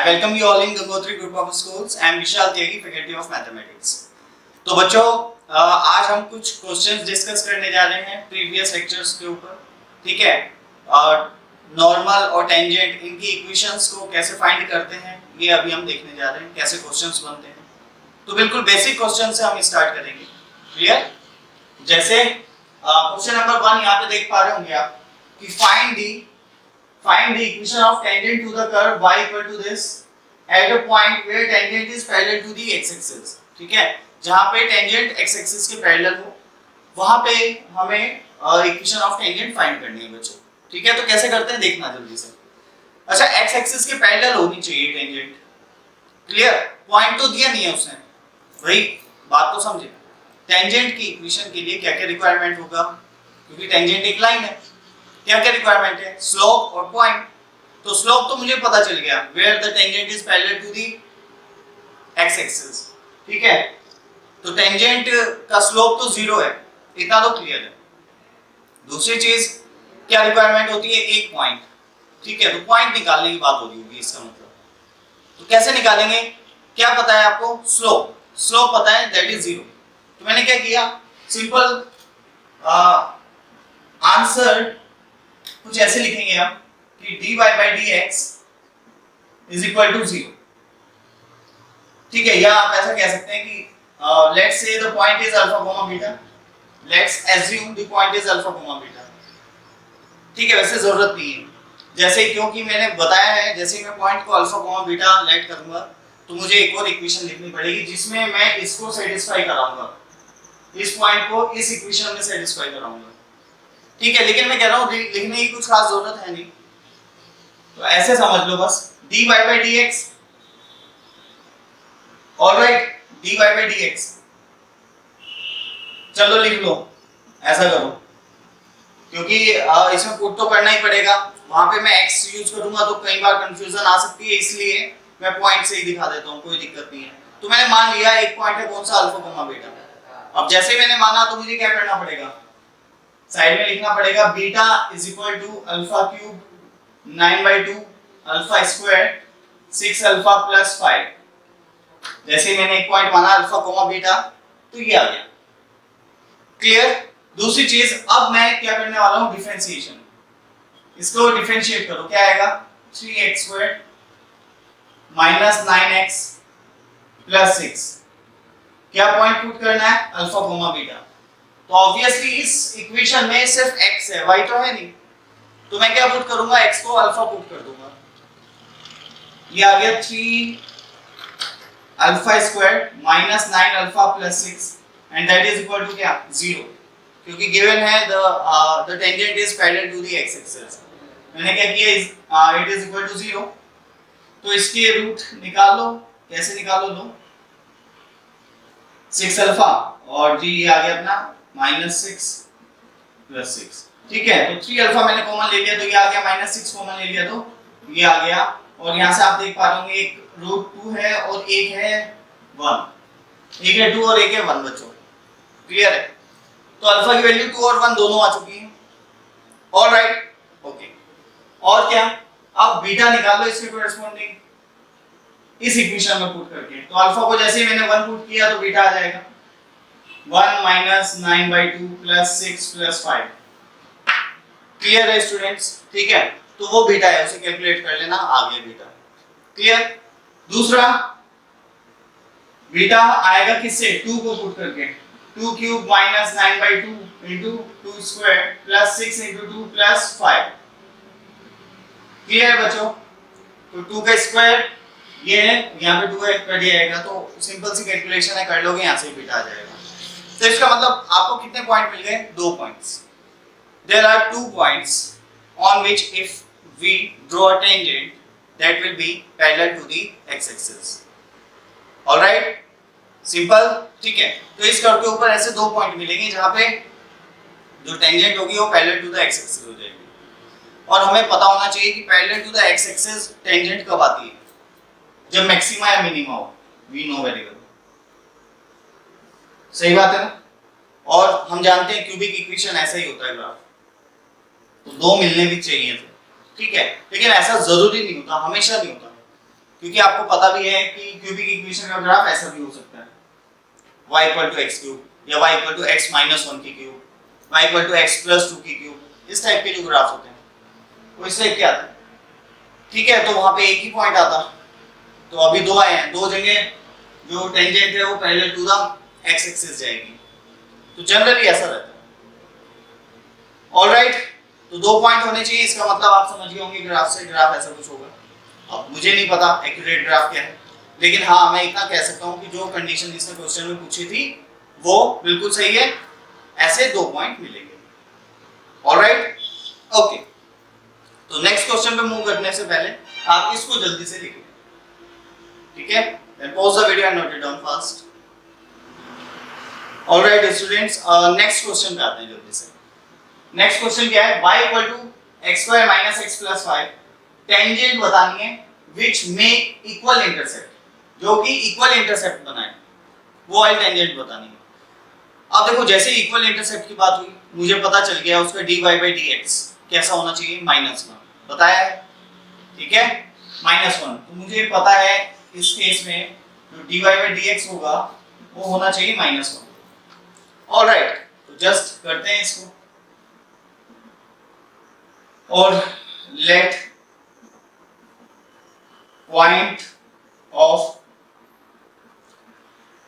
welcome you all in Gangotri Group of Schools. I am Vishal Tyagi, Faculty of Mathematics. तो बच्चों आज हम कुछ क्वेश्चंस डिस्कस करने जा रहे हैं प्रीवियस लेक्चर्स के ऊपर, ठीक है। नॉर्मल और टेंजेंट इनकी इक्वेशंस को कैसे फाइंड करते हैं ये अभी हम देखने जा रहे हैं, कैसे क्वेश्चंस बनते हैं। तो बिल्कुल बेसिक क्वेश्चन से हम स्टार्ट करेंगे, क्लियर। जैसे क्वेश्चन नंबर 1 यहाँ पे देख पा रहे होंगे आप कि find the equation of tangent to the curve y equal to this at a point where tangent is parallel to the x-axis, ठीक है। जहाँ पे tangent x-axis के पैरेलल हो वहाँ पे हमें इक्वेशन ऑफ टेंजेंट फाइंड करनी है बच्चों, ठीक है। तो कैसे करते हैं देखना जल्दी से। अच्छा, x-axis के पैरेलल होनी चाहिए टेंजेंट, क्लियर। पॉइंट तो दिया नहीं है उसने, वही बात तो समझे। टेंजेंट की इक्वेशन के लिए क्या क्या रिक्वायरमेंट होगा, क्योंकि टेंजेंट एक लाइन है, क्या क्या रिक्वायरमेंट है, स्लोप और पॉइंट। तो स्लोप तो मुझे पता चल गया, where the tangent is parallel to the x axis, ठीक है। तो टेंजेंट का स्लोप तो 0 है, इतना तो क्लियर है। दूसरी चीज क्या रिक्वायरमेंट होती है, एक पॉइंट, ठीक है। तो पॉइंट निकालने की बात हो रही होगी इसका मतलब। तो कैसे निकालेंगे, क्या पता है आपको, स्लोप पता है, दैट इज 0। तो मैंने क्या किया, सिंपल आंसर कुछ ऐसे लिखेंगे हम कि dy by dx is equal to 0, ठीक है। या आप ऐसा कह सकते हैं कि let's say the point is alpha comma beta, let's assume the point is alpha comma beta, ठीक है। वैसे जरूरत नहीं है, जैसे क्योंकि मैंने बताया है, जैसे मैं पॉइंट को अल्फा कोमा बीटा लेट करूंगा तो मुझे एक और इक्वेशन लिखनी पड़ेगी जिसमें मैं इसको सेटिस्फाई कराऊंगा, इस पॉइंट को इस इक्वेशन में सेटिस्फाई कराऊंगा, ठीक है। लेकिन मैं कह रहा हूँ लिखने की कुछ खास जरूरत है नहीं, तो ऐसे समझ लो बस dy by dx, alright, dy by dx। चलो लिख लो, ऐसा करो, क्योंकि इसमें पुट तो करना ही पड़ेगा। वहां पे मैं x यूज करूंगा तो कई बार कंफ्यूजन आ सकती है, इसलिए मैं पॉइंट से ही दिखा देता हूँ, कोई दिक्कत नहीं है। तो मैंने मान लिया एक पॉइंट है, कौन सा, अल्फा कोमा बीटा। अब जैसे मैंने माना तो मुझे क्या करना पड़ेगा, साइड में लिखना पड़ेगा beta is equal to alpha cube 9/2 alpha square 6 alpha plus 5। जैसे मैंने एक पॉइंट माना अल्फा कोमा बीटा तो ये आ गया, क्लियर। दूसरी चीज, अब मैं क्या करने वाला हूं, डिफरेंशिएशन। इसको डिफरेंशिएट करो, क्या आएगा, 3x² माइनस 9x प्लस 6। क्या पॉइंट पुट करना है, अल्फा कोमा बीटा। तो ऑब्वियसली इस इक्वेशन में सिर्फ x है, y तो है नहीं। तो मैं क्या पुट करूंगा, x को अल्फा पुट कर दूंगा, ये आ गया 3 alpha square minus 9 alpha plus 6 and that is equal to क्या, 0, क्योंकि गिवन है the tangent is parallel to the x axis. मैंने क्या किया, इट इज इक्वल टू 0। तो इसके रूट निकाल लो, कैसे निकालो, लो 6 अल्फा और जी ये आ गया अपना -6 प्लस 6, ठीक है। तो 3 अल्फा मैंने कॉमन ले लिया तो ये आ गया, -6 कॉमन ले लिया तो ये आ गया। और यहाँ से आप देख पा रहे होंगे एक √2 है और एक है 1, एक है 2 और एक है 1 बच्चों, क्लियर है। तो अल्फा की वैल्यू 2 और 1 दोनों आ चुकी है, ऑलराइट, ओके। और क्या, अब बीटा निकाल लो इसके कोरेस्पोंडिंग इस इक्वेशन में पुट करके। तो अल्फा को जैसे ही मैंने 1 पुट किया तो बीटा आ जाएगा 1 माइनस 9/2 प्लस 6 प्लस 5, क्लियर है स्टूडेंट्स, ठीक है। तो वो बीटा है, उसे कैलकुलेट कर लेना, आ गया बीटा, क्लियर। दूसरा बीटा आएगा किससे, 2 को पुट करके, 2 cube minus 9/2 into 2 square plus 6 into 2 plus 5, clear है बच्चों। तो 2 का स्क्वायर ये है, यहाँ पे 2 है, कट जाएगा, तो सिंपल सी कैलकुलेशन है, कर लोगे, यहाँ से बीटा आ जाएगा। तो इसका मतलब आपको कितने पॉइंट मिल गए, 2 points. There are 2 points on which if we draw a tangent that will be parallel to the x-axis. All right, simple, ठीक है। तो इस कर्व के ऊपर ऐसे 2 पॉइंट मिलेंगे जहाँ पे जो टेंजेंट होगी वो parallel to the x-axis हो जाएगी। और हमें पता होना चाहिए कि parallel to the x-axis tangent कब आती है, जब मैक्सिमा या मिनिमा हो, we know very well, सही बात है ना। और हम जानते हैं क्यूबिक इक्वेशन ऐसा ही होता है ग्राफ, तो 2 मिलने भी चाहिए थे, ठीक है। लेकिन ऐसा जरूरी नहीं होता, हमेशा नहीं होता। क्योंकि आपको पता भी है कि क्यूबिक इक्वेशन का ग्राफ ऐसा भी हो सकता है, y = x³ या y = x - 1 की क्यूब, y = x + 2 की क्यूब, इस टाइप के जो ग्राफ होते हैं वो इस टाइप के आते हैं। ठीक है, तो वहां पे एक ही पॉइंट आता, तो अभी दो आए हैं, दो जगह जो टेंजेंट है वो parallel to the x axis जाएगी, तो जनरली ऐसा रहता है। ऑलराइट, तो दो पॉइंट होने चाहिए, इसका मतलब आप समझ गए होंगे ग्राफ से, ग्राफ ऐसा कुछ होगा। अब मुझे नहीं पता एक्यूरेट ग्राफ क्या है, लेकिन हाँ मैं इतना कह सकता हूँ कि जो कंडीशन इसने क्वेश्चन में पूछी थी वो बिल्कुल सही है, ऐसे दो पॉइंट मिलेंगे। ऑलराइट, ओके, तो नेक्स्ट क्वेश्चन पे मूव करने से पहले आप इसको जल्दी से लिख लें, ठीक है? Then pause the video and note it down fast. Alright students, next question पे आते हैं जल्दी से। नेक्स्ट क्वेश्चन क्या है, y = x² - x + 5 टेंजेंट बतानी है which make equal intercept, जो कि इक्वल इंटरसेप्ट बनाए, वो वाली टेंजेंट बतानी है। अब देखो जैसे इक्वल इंटरसेप्ट की बात हुई, मुझे पता चल गया उसका dy/dx कैसा होना चाहिए, -1 बताया है, ठीक है, -1। तो मुझे पता है इस केस में जो dy/dx होगा वो होना चाहिए -1। ऑलराइट, तो जस्ट करते हैं इसको, और let point of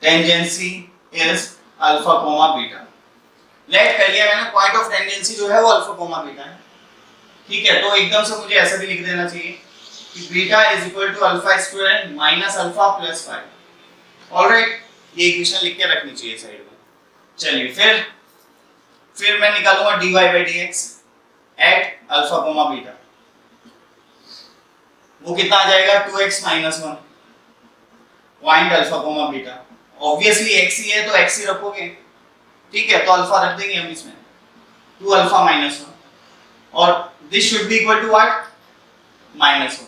tangency is alpha comma beta. Let कर लिया मैंने, पॉइंट ऑफ टेंजेंसी जो है वो अल्फा कोमा बीटा है, ठीक है। तो एकदम से मुझे ऐसा भी लिख देना चाहिए कि बीटा = α² - α + 5। ऑलराइट, ये इक्वेशन लिख के रखनी चाहिए साइड में। चलिए फिर मैं निकालूंगा dy/dx eight alpha comma beta, वो कितना आ जाएगा 2x - 1 point alpha comma beta. Obviously x ही है तो x ही रखोगे, ठीक है, तो अल्फा रख देंगे हम इसमें 2 अल्फा - 1, और this should be equal to what, -1।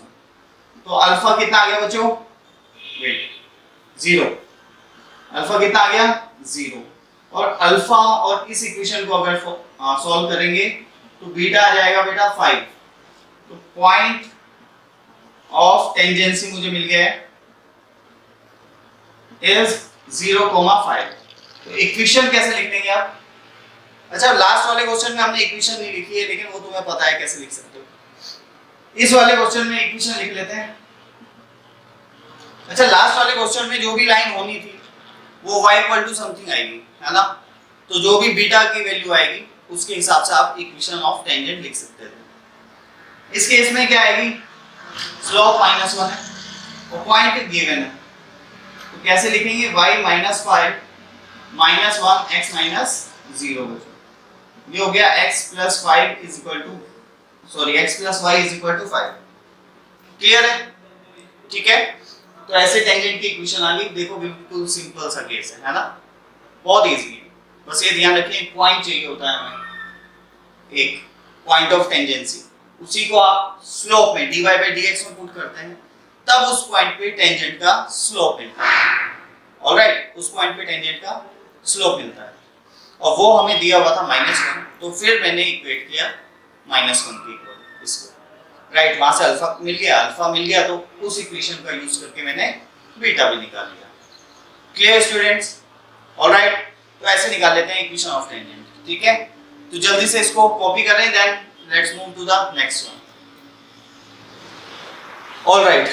तो अल्फा कितना आ गया बच्चों, वेट 0, अल्फा कितना आ गया 0, और अल्फा और इस इक्वेशन को अगर सॉल्व करेंगे तो बीटा आ जाएगा बेटा 5। तो पॉइंट ऑफ टेंजेंसी मुझे मिल गया है इज 0,5। तो इक्वेशन कैसे लिख देंगे आप? अच्छा, लास्ट वाले क्वेश्चन में हमने इक्वेशन नहीं लिखी है, लेकिन वो तुम्हें पता है कैसे लिख सकते हो। इस वाले क्वेश्चन में इक्वेशन लिख लेते हैं। अच्छा, लास्ट वाले क्वेश्चन में जो भी लाइन होनी थी वो y = समथिंग आएगी, है ना? तो जो भी बीटा की वैल्यू आएगी उसके हिसाब से आप इक्वेशन ऑफ टेंजेंट लिख सकते थे। इस केस में क्या आएगी, स्लोप -1 है और पॉइंट गिवन है, तो कैसे लिखेंगे, y - 5 - 1 x - 0। ये हो गया x + 5 x + y = 5। क्लियर है? ठीक है, तो ऐसे टेंजेंट की इक्वेशन आ गई। देखो बिल्कुल सिंपल सा केस है ना, बहुत इजी है। बस ये ध्यान रखिए, एक पॉइंट चाहिए होता है हमें, एक पॉइंट ऑफ टेंजेंसी, उसी को आप स्लोप में dy/dx में पुट करते हैं, तब उस पॉइंट पे टेंजेंट का स्लोप मिलता है। ऑलराइट, उस पॉइंट पे टेंजेंट का स्लोप मिलता है, और वो हमें दिया हुआ था -1, तो फिर मैंने इक्वेट किया -1 की इक्वल इसको, राइट, वहां से अल्फा मिल गया, तो उस इक्वेशन का यूज करके मैंने बीटा भी निकाल लिया। Clear students? ऑलराइट, तो ऐसे निकाल लेते हैं इक्वेशन ऑफ टेंजेंट, ठीक है। तो जल्दी से इसको कॉपी करें, then let's move to the next one. Alright,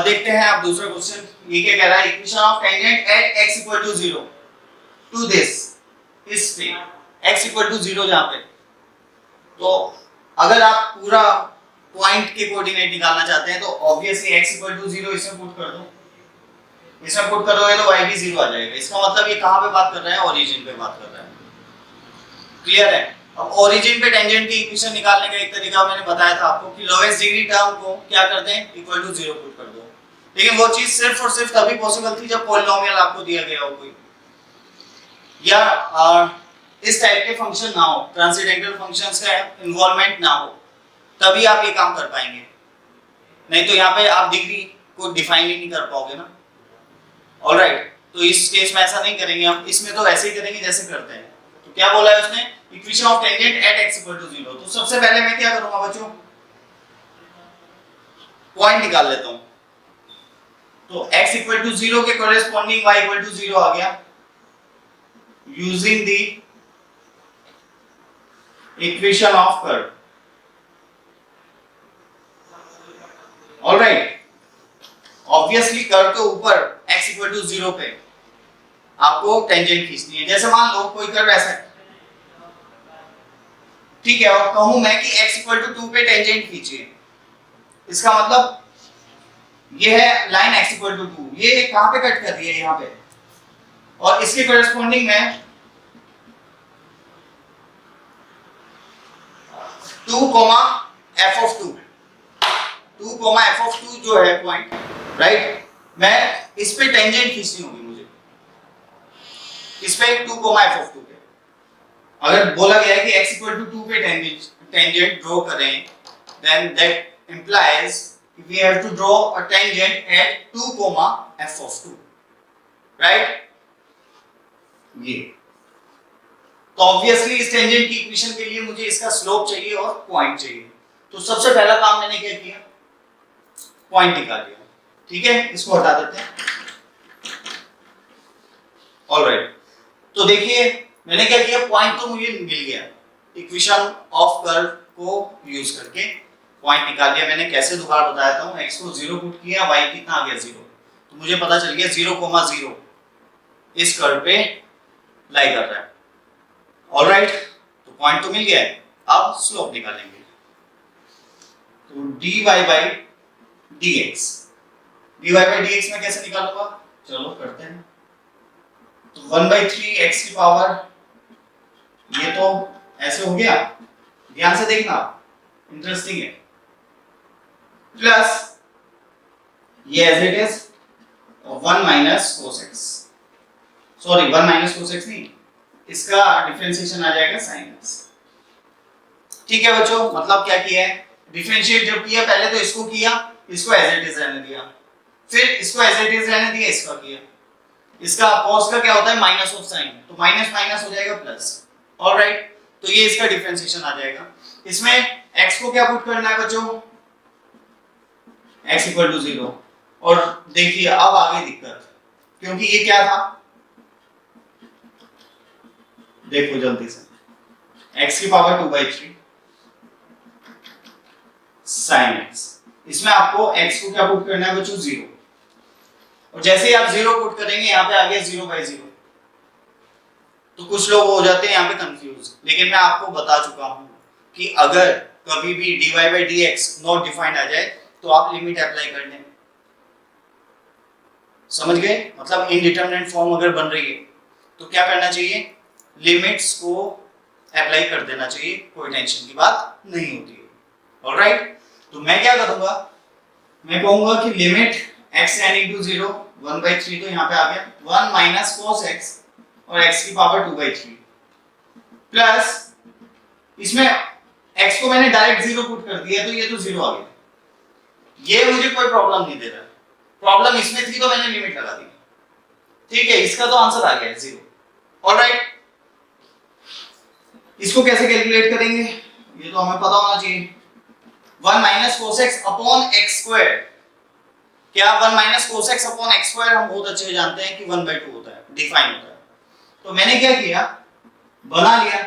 देखते हैं आप दूसरा क्वेश्चन, ये क्या कह रहा है, equation of tangent at x = 0 to this, इस पे x = 0 जहां पे, तो अगर आप पूरा पॉइंट के कोऑर्डिनेट निकालना चाहते हैं तो ऑब्वियसली x = 0 इसमें पुट कर दो, इसमें पुट करोगे तो y भी 0 आ जाएगा। इसका मतलब ये कहां पे बात कर रहा है, ओरिजिन पे बात कर रहा है। क्लियर है? अब ओरिजिन पे टेंजेंट की इक्वेशन निकालने का एक तरीका मैंने बताया था आपको कि लोएस्ट डिग्री टर्म को क्या करते हैं, = 0 पुट कर दो। लेकिन वो चीज सिर्फ और सिर्फ तभी पॉसिबल थी जब पॉलिनोमियल आपको दिया गया हो कोई, या इस टाइप के फंक्शन ना हो, ट्रांसेंडेंटल फंक्शंस का इन्वॉल्वमेंट ना हो, तभी आप ये काम कर पाएंगे। नहीं तो यहाँ पे आप डिग्री को डिफाइन ही नहीं कर पाओगे ना। ऑलराइट, तो इस केस में ऐसा नहीं करेंगे हम, इसमें तो ऐसे ही करेंगे जैसे करते हैं। तो क्या बोला है उसने, equation of tangent at x = 0। तो सबसे पहले मैं क्या करूंगा बच्चों, पॉइंट निकाल लेता हूं। तो x इक्वल टू 0 के कॉरेस्पॉन्डिंग y इक्वल टू 0 आ गया using the equation of curve. Alright, obviously curve के ऊपर x इक्वल टू 0 पे आपको टेंजेंट खींचनी है। जैसे मान लो कोई कर्व ऐसा है, ठीक है, और कहूं मैं कि x इक्वल टू 2 पे टेंजेंट खींचिए, इसका मतलब ये है लाइन x इक्वल टू 2, ये कहां पे कट कर रही है, यहां पे, और इसके कॉरेस्पॉन्डिंग में 2, f ऑफ 2 f ऑफ 2 जो है पॉइंट, राइट, मैं इस पे टेंजेंट खींचनी होगी मुझे, इस पे 2, f ऑफ 2 पे। अगर बोला गया है कि x इक्वल टू 2 पे टेंजेंट ड्रॉ करें, then that implies we have to draw a tangent at 2, f of 2, right? ये तो ऑब्वियसली इस टेंजेंट की इक्वेशन के लिए मुझे इसका स्लोप चाहिए और पॉइंट चाहिए। तो सबसे पहला काम मैंने क्या किया, पॉइंट निकाल लिया, ठीक है, इसको हटा देते हैं। ऑलराइट, तो देखिए मैंने क्या किया, पॉइंट तो मुझे मिल गया, इक्वेशन ऑफ कर्व को यूज करके पॉइंट निकाल लिया मैंने। कैसे दोबारा बताया था, x को 0 पुट किया, y कितना आ गया 0, तो मुझे पता चल गया 0,0 इस कर्व पे लाई कर रहा है। ऑलराइट, तो पॉइंट तो मिल गया है, अब स्लोप निकालेंगे। तो dy by dx, में कैसे निकालूंगा, चलो करते हैं। तो 1/3 x की पावर, ये तो ऐसे हो गया, ध्यान से देखना, इंटरेस्टिंग है, प्लस ये as it is 1 minus cos x, sorry 1 minus cos x नहीं, इसका डिफरेंशिएशन आ जाएगा sin x। ठीक है बच्चों, मतलब क्या किया है, डिफरेंशिएट जब किया पहले तो इसको किया, इसको एज इट इज रहने दिया, फिर इसको एज इट इज रहने दिया, इसका किया, इसका cos का क्या होता है माइनस ऑफ sin, तो माइनस माइनस हो जाएगा प्लस। ऑलराइट, तो ये इसका डिफरेंशिएशन आ जाएगा। इसमें x को क्या पुट करना है बच्चों, x इक्वल टू 0, और देखिए अब आगे दिक्कत, क्योंकि ये क्या था, देखो जल्दी से, x की पावर 2/3 sin x, इसमें आपको x को क्या पुट करना है बच्चों, 0, और जैसे ही आप 0 पुट करेंगे यहाँ पे आ गया 0/0, तो कुछ लोग हो जाते हैं यहाँ पे कंफ्यूज, लेकिन मैं आपको बता चुका हूँ कि अगर कभी भी dy by dx not defined आ जाए तो आप लिमिट अप्लाई कर लें, समझ गए, मतलब इनडिटरमिनेट फॉर्म अगर बन रही है तो क्या करना चाहिए, लिमिट्स को अप्लाई कर देना चाहिए, कोई टेंशन की बात नहीं होती है। ऑलराइट, तो मैं क्या करूंगा, मैं कहूंगा कि लिमिट x टेंडिंग टू 0 1/3, तो यहाँ पे आ गया 1 माइनस cos x और x की पावर 2/3, प्लस इसमें x को मैंने डायरेक्ट 0 पुट कर दिया, तो ये तो 0 आ गया, ये मुझे कोई प्रॉब्लम नहीं दे रहा, प्रॉब्लम इसमें थी तो मैंने लिमिट लगा दी, ठीक है, इसका तो आंसर आ गया 0। ऑलराइट, इसको कैसे कैलकुलेट करेंगे, ये तो हमें पता होना चाहिए, 1 minus cos x upon x square, क्या 1 minus cos x upon x square हम बहुत अच्छे से जानते हैं कि 1/2 होता है, डिफाइन होता है, तो मैंने क्या किया, बना लिया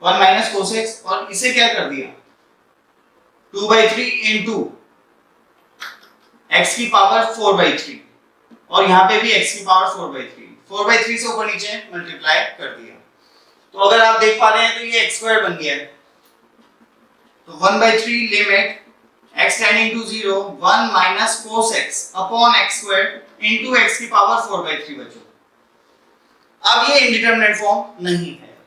1 माइनस cos x और इसे क्या कर दिया 2/3 इनटू x की पावर 4/3, और यहाँ पे भी x की पावर 4/3 से ऊपर नीचे मल्टीप्लाई कर दिया, तो अगर आप देख पा रहे हैं तो ये x स्क्वायर बन गया है, तो 1/3 limit x tending to 0 1 minus cos x upon x square into x की पावर 4/3 बचो। अब ये इंडिटरमिनेट फॉर्म नहीं है,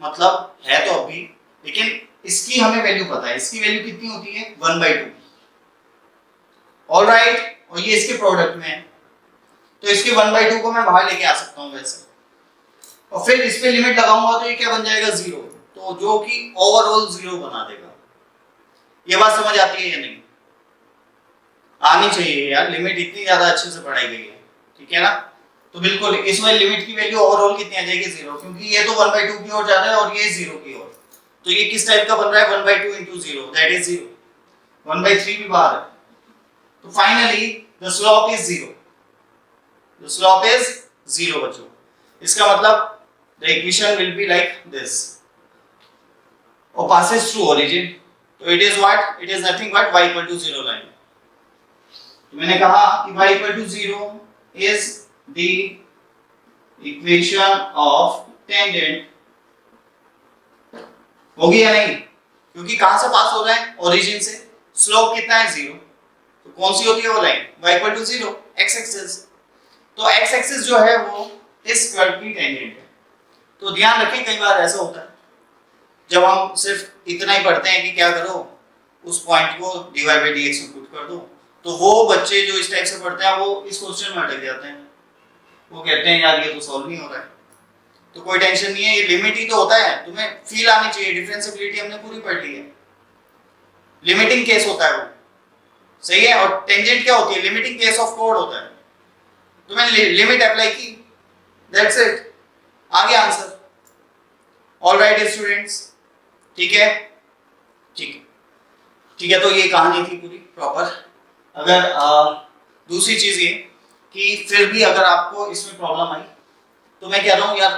मतलब है तो अभी, लेकिन इसकी हमें वैल्यू पता है, इसकी वैल्यू कितनी होती है 1/2। ऑलराइट, और ये इसके प्रोडक्ट में है, तो इसके 1/2 को मैं बाहर लेके आ सकता हूं वैसे, और फिर इस पे लिमिट लगाऊंगा तो ये क्या बन जाएगा 0, तो जो कि ओवरऑल 0 बना देगा। ये बात समझ आती है या नहीं, आनी चाहिए यार, लिमिट इतनी ज्यादा अच्छे से पढ़ाई गई है, ठीक है ना, तो बिल्कुल इसमें लिमिट की वैल्यू ओवरऑल कितनी आ जाएगी 0, क्योंकि ये तो 1/2 की ओर जा रहा है और ये 0 की ओर, तो ये किस टाइप का बन रहा है 1/2 into 0 दैट इज 0, 1/3 भी बाहर है, तो finally the slope is 0, the slope is 0 बच्चों। इसका मतलब the equation will be like this और passes through origin, तो it is what, it is nothing but y equal to 0 line। तो मैंने कहा कि y equal to 0 is the equation of tangent, होगी या नहीं, क्योंकि कहां से पास हो रहा है, ओरिजिन से। स्लोप कितना है 0, तो कौन सी होती है वो line, y equal to 0, x axis. तो x एक्सिस जो है वो इस कर्व की टेंजेंट है। तो ध्यान रखें, कई बार ऐसा होता है जब हम सिर्फ इतना ही पढ़ते हैं कि क्या करो, उस पॉइंट को dy by dx में पुट कर दो, तो वो बच्चे जो इस टाइप से पढ़ते हैं वो इस क्वेश्चन में अटक जाते हैं। वो कहते हैं यार ये तो सॉल्व नहीं हो रहा है। तो कोई टेंशन नहीं है, ये लिमिट ही तो होता है, तुम्हें फील आनी चाहिए। डिफरेंशिएबिलिटी हमने पूरी पढ़ ली है, लिमिटिंग केस होता है वो, सही है। और टेंजेंट क्या होती है, लिमिटिंग केस ऑफ कोड होता है। तो मैंने लिमिट अप्लाई की, दैट्स इट, आ गया आंसर। ऑलराइट स्टूडेंट्स, ठीक है, ठीक है, ठीक है। तो ये कहानी थी पूरी प्रॉपर। अगर दूसरी चीज ये कि फिर भी अगर आपको इसमें प्रॉब्लम आई तो मैं कह रहा हूँ यार,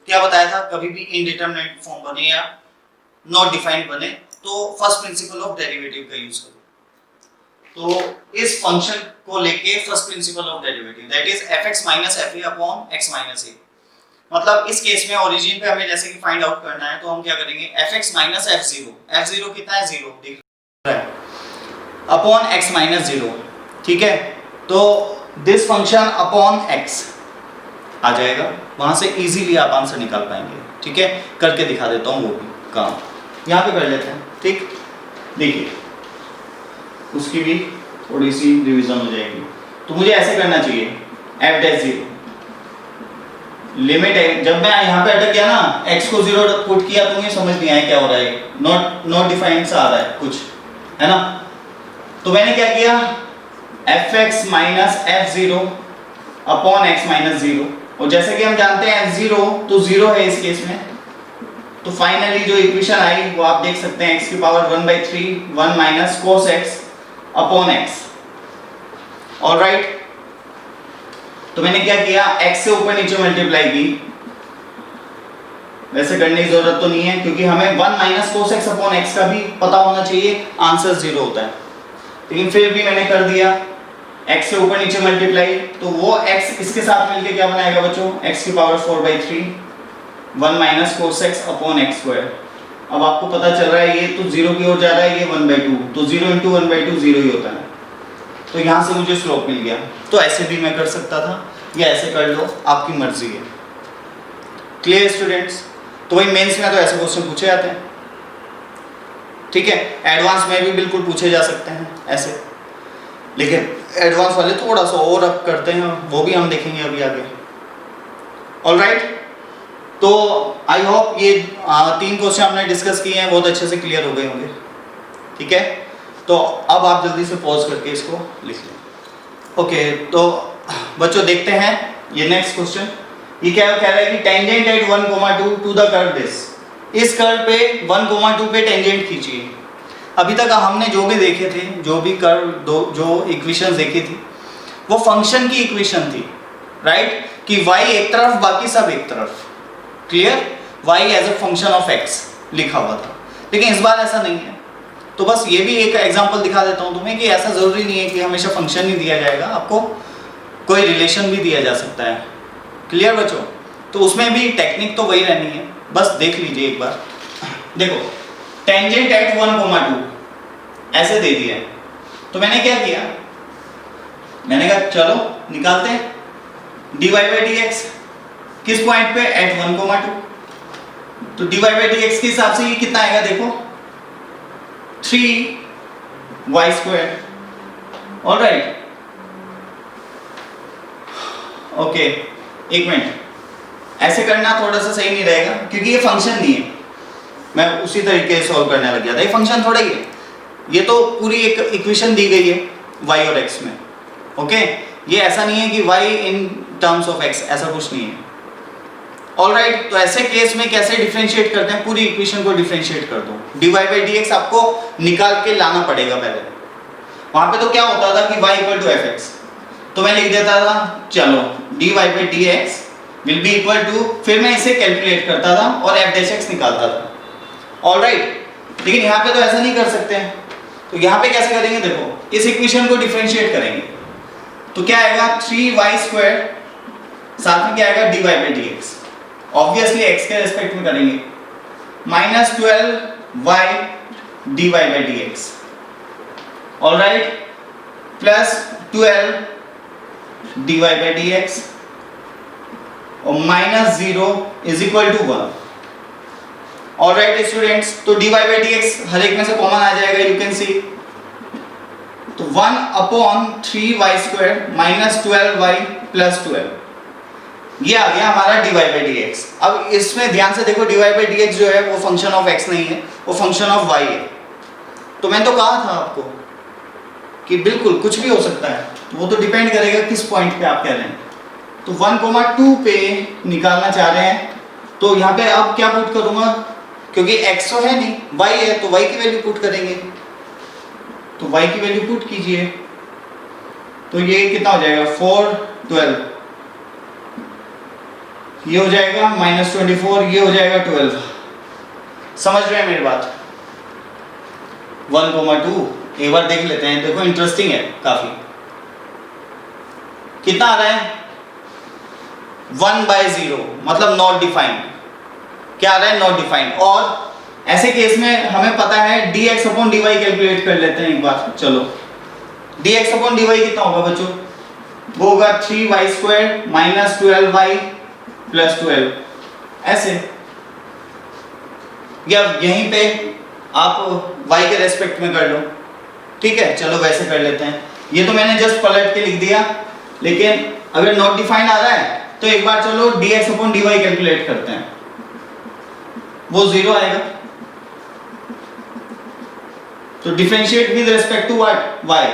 क्या बताया था, कभी भी इनडिटरमिनेट फॉर्म बने या नॉट डिफाइंड बने तो फर्स्ट प्रिंसिपल ऑफ डेरिवेटिव का यूज करो। तो इस फंक्शन को लेके first principle of derivative that is fx minus fa upon x minus a। मतलब इस केस में ओरिजिन पे हमें जैसे कि फाइंड आउट करना है, तो हम क्या करेंगे, fx minus f0, f0 कितना है 0 दिख रहा है, अपॉन x minus 0, ठीक है। तो दिस फंक्शन अपॉन x आ जाएगा, वहां से इजीली आप आंसर निकाल पाएंगे, ठीक है। करके दिखा देता हूँ वो भी काम, यहाँ पे कर लेते हैं, ठीक। देखिए उसकी भी थोड़ी सी रिवीजन हो जाएगी। तो मुझे ऐसे करना चाहिए, f dash 0 लिमिट है, जब मैं यहाँ पे अटक गया ना, x को 0 पुट किया तो मुझे समझ नहीं आया क्या हो रहा है, नॉट डिफाइंड सा आ रहा है कुछ, है ना। तो मैंने क्या किया, fx minus f0 upon x minus 0, और जैसे कि हम जानते हैं f0 तो 0 है इस केस में। तो फाइनली जो इक्वेशन आई वो आप देख सकते हैं, x की power 1/3 1 minus cos x upon x। Alright, तो मैंने क्या किया, x से ऊपर नीचे मल्टीप्लाई की, वैसे करने की जरूरत तो नहीं है क्योंकि हमें 1 minus cos x upon x का भी पता होना चाहिए, आंसर 0 होता है। लेकिन फिर भी मैंने कर दिया, x से ऊपर नीचे मल्टीप्लाई, तो वो x इसके साथ मिलके क्या बनाएगा बच्चों, x की power 4/3 1 minus cos x upon x square. अब आपको पता चल रहा है ये तो 0 की ओर जा रहा है, ये 1/2, तो 0 × 1/2 0 ही होता है। तो यहाँ से मुझे स्लोप मिल गया। तो ऐसे भी मैं कर सकता था या ऐसे कर लो, आपकी मर्जी है। Clear students? तो वही मेंस में तो ऐसे क्वेश्चन पूछे जाते हैं, ठीक है। एडवांस में भी बिल्कुल पूछे जा सकते हैं ऐसे, लेकिन एडवांस वाले थोड़ा सा और अप करते हैं, वो भी हम देखेंगे अभी आगे। ऑलराइट, तो आई होप ये 3 क्वेश्चन हमने डिस्कस किए हैं, बहुत अच्छे से क्लियर हो गए होंगे, ठीक है। तो अब आप जल्दी से पॉज करके इसको लिख लें। ओके, तो बच्चों देखते हैं ये नेक्स्ट क्वेश्चन। ये क्या कह रहा है कि tangent at 1,2 to the curve this, इस कर्व पे 1,2 पे टेंजेंट खींचिए। अभी तक हमने जो भी देखे थे, जो भी कर्व जो इक्वेशंस देखी थी, वो फंक्शन की इक्वेशन थी, राइट, कि y एक तरफ बाकी सब एक तरफ। Clear, y as a function of x लिखा हुआ था, लेकिन इस बार ऐसा नहीं है। तो बस ये भी एक एग्जांपल दिखा देता हूँ तुम्हें कि ऐसा जरूरी नहीं है कि हमेशा फंक्शन ही दिया जाएगा, आपको कोई रिलेशन भी दिया जा सकता है। क्लियर बच्चों? तो उसमें भी टेक्निक तो वही रहनी है, बस देख लीजिए एक बार। देखो, टेंजेंट एट 1,2 ऐसे दे दिया है, तो मैंने क्या किया, मैंने कहा चलो निकालते हैं dy by dx किस पॉइंट पे, एट 1,2। तो dy by dx के हिसाब से ये कितना आएगा, देखो 3y²। ऑलराइट, ओके, एक मिनट, ऐसे करना थोड़ा सा सही नहीं रहेगा क्योंकि ये फंक्शन नहीं है। मैं उसी तरीके से सॉल्व करने लग गया था, ये फंक्शन थोड़ा ही है, ये तो पूरी एक इक्वेशन दी गई है y और x में। ओके, ये ऐसा नहीं है कि y in terms of x, ऐसा कुछ नहीं है। ऑलराइट, तो ऐसे केस में कैसे डिफरेंशिएट करते हैं, पूरी इक्वेशन को डिफरेंशिएट कर दो। dy by dx आपको निकाल के लाना पड़ेगा पहले, वहां पे तो क्या होता था कि y equal to f x, तो मैं लिख देता था चलो dy by d x will be equal to, फिर मैं इसे कैलकुलेट करता था और एफ डैश एक्स निकालता था। ऑलराइट, लेकिन यहाँ पे तो ऐसा नहीं कर सकते हैं, तो यहाँ पे कैसे करेंगे, देखो इस इक्वेशन को डिफरेंशिएट करेंगे तो क्या आएगा 3y स्क्वायर, साथ में क्या आएगा dy by d x, obviously x के रेस्पेक्ट में करेंगे, minus 12y dy by d x, alright, plus 12 dy by d x और minus 0 is equal to 1। Alright students, तो dy बाई डी एक्स हर एक में से कॉमन आ जाएगा, यू कैन सी, तो 1 upon 3y square minus 12y plus 12, ये आ गया हमारा dy बाई डी एक्स। अब इसमें ध्यान से देखो dy बाई डी एक्स जो है वो फंक्शन ऑफ x नहीं है, वो फंक्शन ऑफ y है। तो मैंने तो कहा था आपको कि बिल्कुल कुछ भी हो सकता है, तो वो तो डिपेंड करेगा किस पॉइंट पे आप कह रहे हैं। तो 1,2 पे निकालना चाह रहे हैं, तो यहाँ पे अब क्या पुट करूंगा, क्योंकि x तो है नहीं, y है, तो y की वैल्यू पुट करेंगे, तो y की वैल्यू पुट कीजिए, तो ये कितना हो जाएगा 4 12, ये हो जाएगा माइनस 24, ये हो जाएगा 12। समझ रहे हैं मेरी बात? 1,2 एक बार देख लेते हैं, देखो इंटरेस्टिंग है काफी। कितना आ रहा है 1/0, मतलब नॉट डिफाइंड, क्या आ रहा है नॉट डिफाइंड। और ऐसे केस में हमें पता है dx अपॉन dy कैलकुलेट कर लेते हैं एक बार, चलो dx अपॉन dy कितना होगा बच्चों, वो होगा 3y square minus 12y plus 12, ऐसे, या यहीं पे आप y के रेस्पेक्ट में कर लो, ठीक है, चलो वैसे कर लेते हैं। ये तो मैंने जस्ट पलट के लिख दिया, लेकिन अगर नॉट डिफाइंड आ रहा है तो एक बार चलो dx अपॉन dy कैलकुलेट करते हैं, वो 0 आएगा, तो differentiate with respect to what y,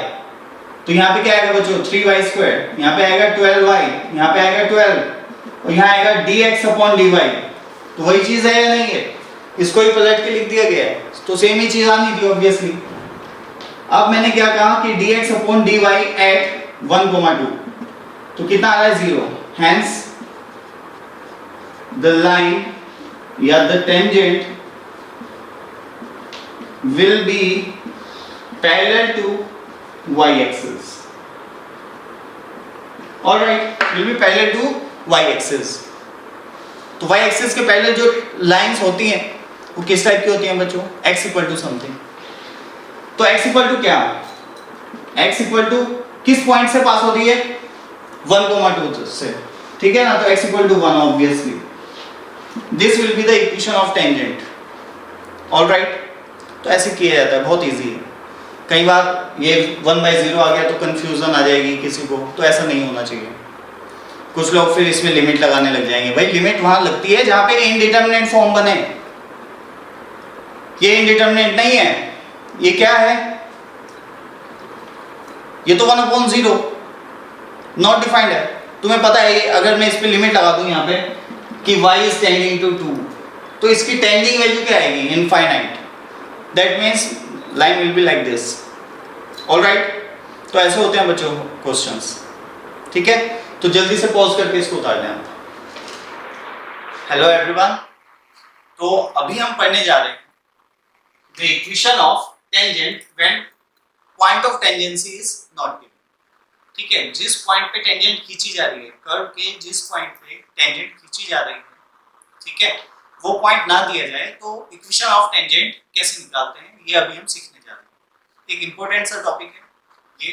तो यहाँ पे क्या आएगा बच्चों 3y स्क्वायर, यहाँ पे आएगा 12y, यहाँ पे आएगा 12 और यहाँ आएगा dx अपॉन dy, तो वही चीज है या नहीं है, इसको ही पलट के लिख दिया गया है, तो सेम ही चीज आनी थी ऑब्वियसली। अब मैंने क्या कहा कि dx अपॉन dy एट 1,2, तो कितना आ रहा है 0, हेंस द लाइन या the tangent will be parallel to y axis, alright, will be parallel to y axis। तो y axis के पैरेलल जो लाइंस होती हैं वो किस टाइप की होती हैं बच्चों, x इक्वल टू समथिंग, तो x इक्वल टू क्या, x इक्वल टू किस पॉइंट से पास हो रही है 1,2 से, ठीक है ना, तो x equal to 1 obviously, this will be the equation of tangent, alright. तो ऐसे किया जाता है, बहुत इजी है। कई बार ये 1/0 आ गया तो कंफ्यूजन आ जाएगी किसी को, तो ऐसा नहीं होना चाहिए। कुछ लोग फिर इसमें लिमिट लगाने लग जाएंगे, भाई लिमिट वहां लगती है जहां पे इनडिटरमिनेट फॉर्म बने, ये इनडिटरमिनेट नहीं है, ये क्या है, ये तो 1/0 नॉट डिफाइंड है। तुम्हें पता है अगर मैं इस पे लिमिट लगा दूं यहाँ पे कि y इज टेंडिंग टू 2, तो इसकी टेंडिंग वैल्यू क्या आएगी, infinite, that means line will be like this, alright. तो ऐसे होते हैं बच्चों क्वेश्चंस, ठीक है, तो जल्दी से पॉज करके इसको उतार दें आप। हेलो एवरीवन, तो अभी हम पढ़ने जा रहे हैं the equation of tangent when point of tangency is not given, ठीक है, जिस पॉइंट पे टेंजेंट खींची जा रही है, कर्व के जिस पॉइंट पे टेंजेंट खींची जा रही है, ठीक है, वो पॉइंट ना दिया जाए तो इक्वेशन ऑफ टेंजेंट कैसे निकालते हैं, ये अभी हम सीखने जा रहे हैं। एक इंपॉर्टेंट सा टॉपिक है ये,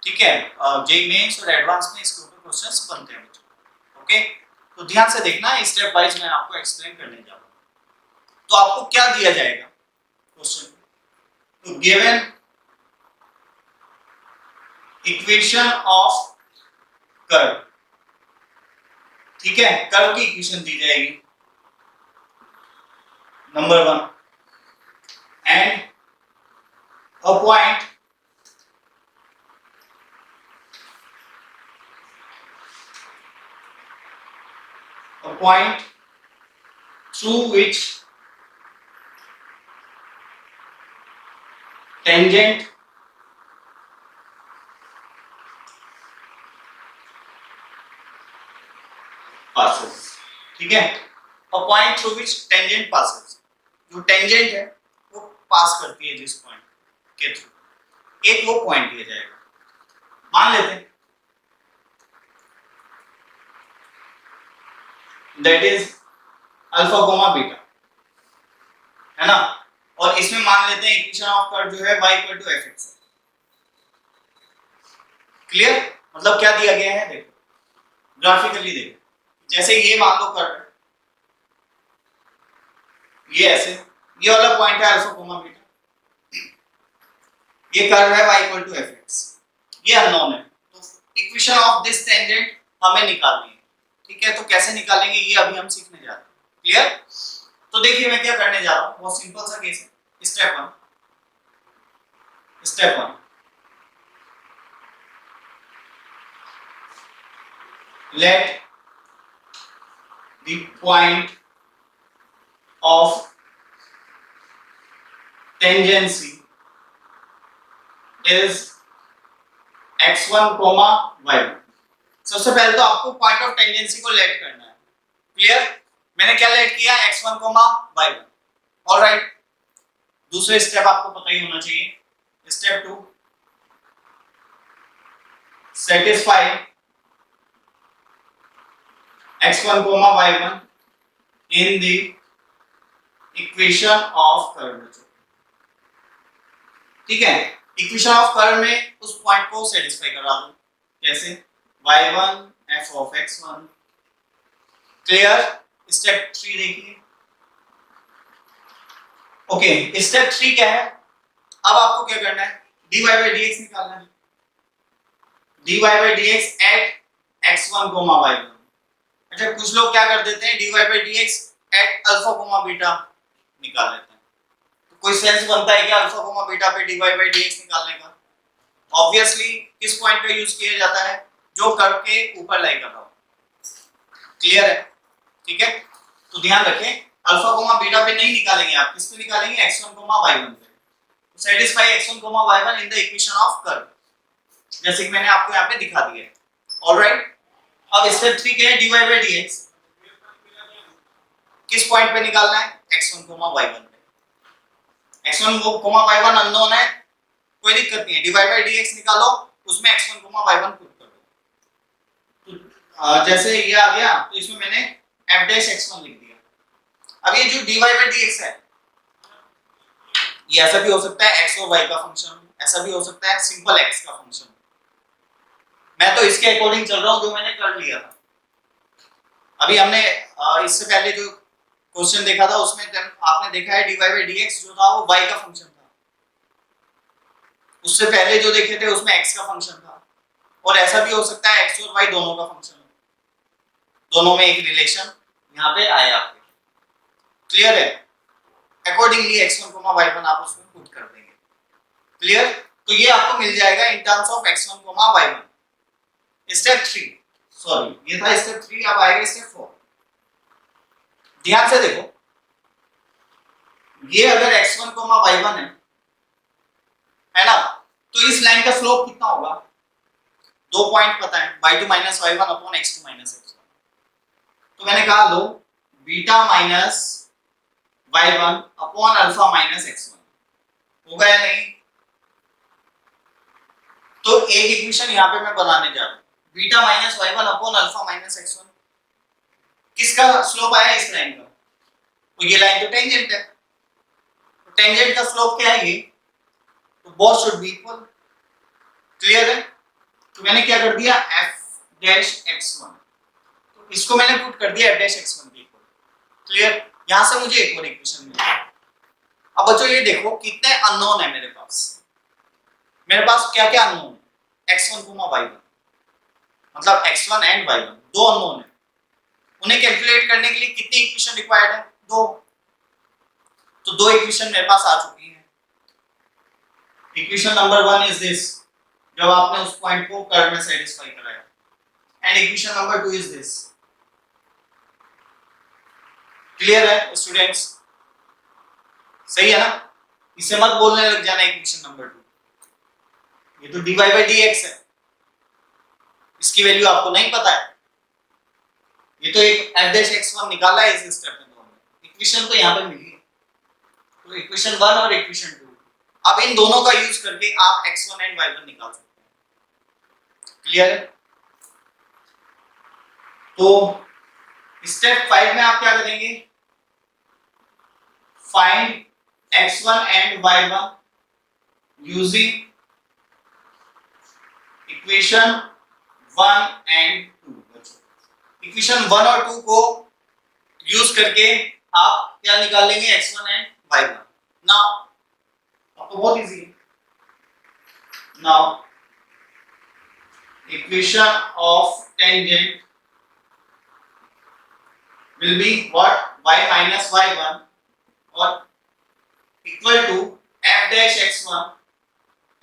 ठीक है, जेईई मेंस और एडवांस में इसके ऊपर क्वेश्चंस बनते हैं बच्चों, ओके। तो ध्यान से देखना, स्टेप वाइज मैं आपको एक्सप्लेन करने जा रहा हूं। तो आपको क्या दिया जाएगा क्वेश्चन, तो गिवन इक्वेशन ऑफ कर्व, ठीक है, कर्व की इक्वेशन दी जाएगी number 1 and a point through which tangent passes, ठीक है। और point through which tangent passes, जो टेंजेंट है वो पास करती है जिस पॉइंट के थ्रू, एक वो पॉइंट दिया जाएगा। मान लेते हैं that is alpha comma beta, है ना। और इसमें मान लेते हैं इक्वेशन ऑफ कर्व जो है y equal to fx। Clear, मतलब क्या दिया गया है, देखो ग्राफिकली देखो, जैसे ये मान लो कर्व, ये ऐसे, ये वाला पॉइंट है अल्फा कोमा बीटा, ये कर्व है y इक्वल टू fx, ये अननोन है, तो इक्वेशन ऑफ दिस टेंजेंट हमें निकालनी है, ठीक है। तो कैसे निकालेंगे ये अभी हम सीखने जा रहे हैं। क्लियर, तो देखिए मैं क्या करने जा रहा हूं, बहुत सिंपल सा केस है। Step one, let the point of tangency is x1, y1। सबसे पहले तो आपको पॉइंट ऑफ टेंजेंसी को लेट करना है। क्लियर, मैंने क्या लेट किया, x1, y1। ऑलराइट, दूसरे स्टेप आपको पता ही होना चाहिए, step two, satisfy x1, y1 in the equation of curvature। ठीक है, इक्वेशन ऑफ कर्व में उस पॉइंट को सेटिस्फाई करा दो, कैसे, y1 f of x1। Clear, step 3 देखिए। ओके, स्टेप 3 क्या है, अब आपको क्या करना है, dy by dx निकालना है, dy by dx at x1, y1। अच्छा, कुछ लोग क्या कर देते हैं, dy by dx at alpha beta निकाल लेते हैं। तो कोई सेंस बनता है क्या अल्फा बीटा पे dy by dx निकालने का? ऑब्वियसली किस पॉइंट का यूज किया जाता है, जो कर्व के ऊपर लाई कर रहा हो। क्लियर है, ठीक है। तो ध्यान रखें, अल्फा बीटा पे नहीं निकालेंगे आप, किस पे निकालेंगे, x1, y1 पे। तो satisfy x1, y1 in the equation of curve, जैसे कि मैंने आपको यहाँ पे दिखा दिया है। ऑलराइट, अब स्टेप 3 क्या है, dy by dx किस पॉइंट पे निकालना है, x1, y1 पे। x1, y1 अननोन है, कोई दिक्कत नहीं है, dy by dx निकालो, उसमें x1, y1 पुट कर दो। तो जैसे ये आ गया, तो इसमें मैंने f dash x1 लिख दिया। अब ये जो dy by dx है, ये ऐसा भी हो सकता है x और y का फंक्शन, ऐसा भी हो सकता है सिंपल x का फंक्शन। मैं तो इसके अकॉर्डिंग चल रहा हूं जो मैंने कर लिया था। अभी हमने इससे पहले जो क्वेश्चन देखा था उसमें आपने देखा है dy by dx जो था वो y का फंक्शन था, उससे पहले जो देखे थे उसमें x का फंक्शन था, और ऐसा भी हो सकता है x और y दोनों का फंक्शन हो, दोनों में एक रिलेशन यहाँ पे आया आपके। क्लियर है, अकॉर्डिंगली x1, y1 आप उसमें पुट कर देंगे। क्लियर, तो ये आपको मिल जाएगा in terms of x1, y1। Step 3, sorry ये था स्टेप 3, अब आएगा स्टेप 4। ध्यान से देखो, ये अगर x1, y1 है ना, तो इस लाइन का स्लोप कितना होगा, दो पॉइंट पता है, y2 minus y1 upon x2 minus x1। तो मैंने कहा लो beta minus y1 upon alpha minus x1, होगा या नहीं। तो एक इक्वेशन यहाँ पे मैं बनाने जा रहा हूँ, beta minus y1 upon alpha minus x1, किसका स्लोप आया, इस लाइन का। तो ये लाइन तो टेंजेंट है, तो टेंजेंट का स्लोप क्या है, ये, तो both should be equal. Clear है, तो मैंने क्या कर दिया, f डैश x1, तो इसको मैंने पुट कर दिया f डैश x1 के इक्वल। क्लियर, यहां से मुझे एक और इक्वेशन मिल गई। अब बच्चों ये देखो कितने अननोन है मेरे पास क्या क्या अननोन है, x1, y1, मतलब x1 एंड y1 दो अननोन है, उन्हें कैलकुलेट करने के लिए कितनी इक्वेशन रिक्वायर्ड है, दो। तो दो इक्वेशन मेरे पास आ चुकी है। इक्वेशन नंबर 1 इज दिस, जब आपने उस पॉइंट को कर्व में सेटिस्फाई कराया, and equation number 2 is this. Clear है स्टूडेंट्स, सही है ना, इसे मत बोलने लग जाना इक्वेशन नंबर 2, ये तो dy by dx है, इसकी वैल्यू आपको नहीं पता है, ये तो एक f dash x1 निकाला है इस स्टेप में, तो हमने इक्वेशन तो यहाँ पे मिली है, तो इक्वेशन 1 और इक्वेशन 2, अब इन दोनों का यूज करके आप x1 एंड y1 निकाल सकते हैं। क्लियर है? तो स्टेप 5 में आप क्या करेंगे, find x1 and y1 using equation 1 and 2। Equation 1 और 2 को यूज करके आप क्या निकाल लेंगे, x1 एंड y1। नाउ अब तो बहुत इजी है। Now equation of tangent will be what, y minus y1 or equal to f dash x1